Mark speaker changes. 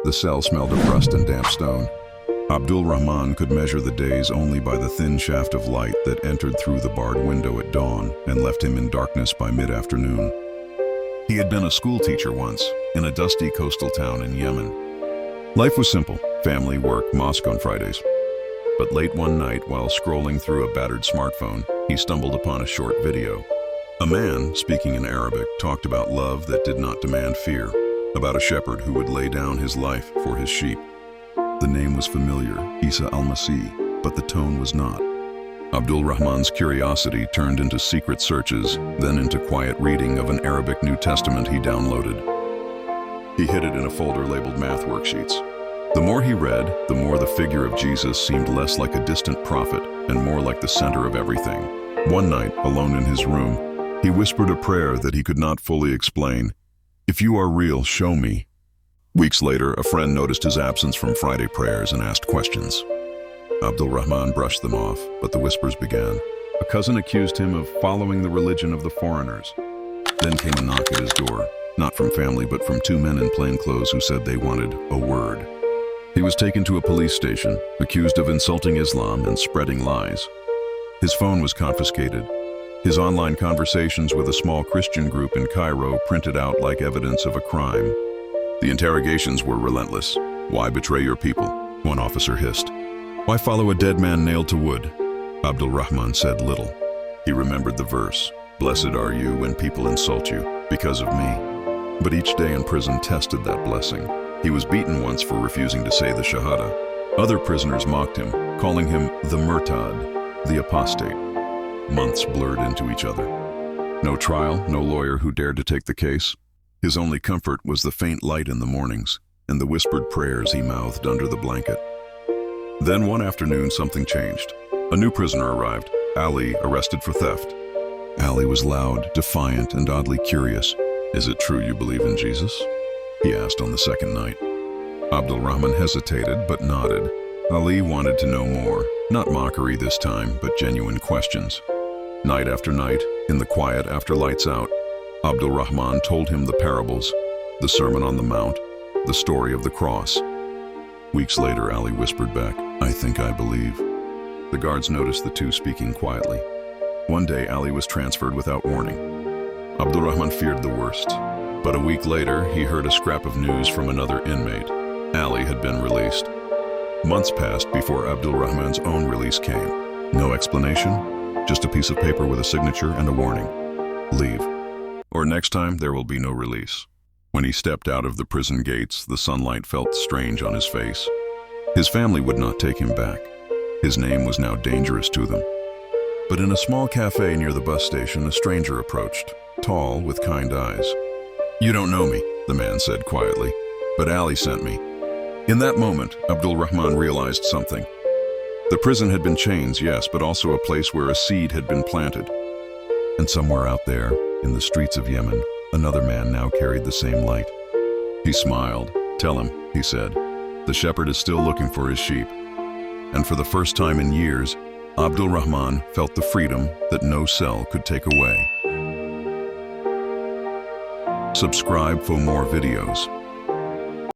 Speaker 1: The cell smelled of rust and damp stone. Abdul Rahman could measure the days only by the thin shaft of light that entered through the barred window at dawn and left him in darkness by mid-afternoon. He had been a school teacher once, in a dusty coastal town in Yemen. Life was simple: family, work, mosque on Fridays. But late one night, while scrolling through a battered smartphone, he stumbled upon a short video. A man, speaking in Arabic, talked about love that did not demand fear, about a shepherd who would lay down his life for his sheep. The name was familiar, Isa al-Masih, but the tone was not. Abdul Rahman's curiosity turned into secret searches, then into quiet reading of an Arabic New Testament he downloaded. He hid it in a folder labeled Math Worksheets. The more he read, the more the figure of Jesus seemed less like a distant prophet and more like the center of everything. One night, alone in his room, he whispered a prayer that he could not fully explain. "If you are real, show me." Weeks later, a friend noticed his absence from Friday prayers and asked questions. Abdul Rahman brushed them off, but the whispers began. A cousin accused him of following the religion of the foreigners. Then came a knock at his door, not from family, but from two men in plain clothes who said they wanted a word. He was taken to a police station, accused of insulting Islam and spreading lies. His phone was confiscated. His online conversations with a small Christian group in Cairo printed out like evidence of a crime. The interrogations were relentless. "Why betray your people?" one officer hissed. "Why follow a dead man nailed to wood?" Abdul Rahman said little. He remembered the verse, "Blessed are you when people insult you, because of me." But each day in prison tested that blessing. He was beaten once for refusing to say the Shahada. Other prisoners mocked him, calling him the Murtad, the apostate. Months blurred into each other. No trial, no lawyer who dared to take the case. His only comfort was the faint light in the mornings and the whispered prayers he mouthed under the blanket. Then one afternoon, something changed. A new prisoner arrived, Ali, arrested for theft. Ali was loud, defiant, and oddly curious. "Is it true you believe in Jesus?" he asked on the second night. Abdul Rahman hesitated but nodded. Ali wanted to know more, not mockery this time, but genuine questions. Night after night, in the quiet after lights out, Abdul Rahman told him the parables, the Sermon on the Mount, the story of the cross. Weeks later, Ali whispered back, "I think I believe." The guards noticed the two speaking quietly. One day, Ali was transferred without warning. Abdul Rahman feared the worst. But a week later, he heard a scrap of news from another inmate. Ali had been released. Months passed before Abdul Rahman's own release came. No explanation, just a piece of paper with a signature and a warning. Leave. Or next time, there will be no release. When he stepped out of the prison gates, the sunlight felt strange on his face. His family would not take him back. His name was now dangerous to them. But in a small cafe near the bus station, a stranger approached, tall, with kind eyes. "You don't know me," the man said quietly, "but Ali sent me." In that moment, Abdul Rahman realized something. The prison had been chains, yes, but also a place where a seed had been planted. And somewhere out there, in the streets of Yemen, another man now carried the same light. He smiled. "Tell him," he said, "the shepherd is still looking for his sheep." And for the first time in years, Abdul Rahman felt the freedom that no cell could take away. Subscribe for more videos.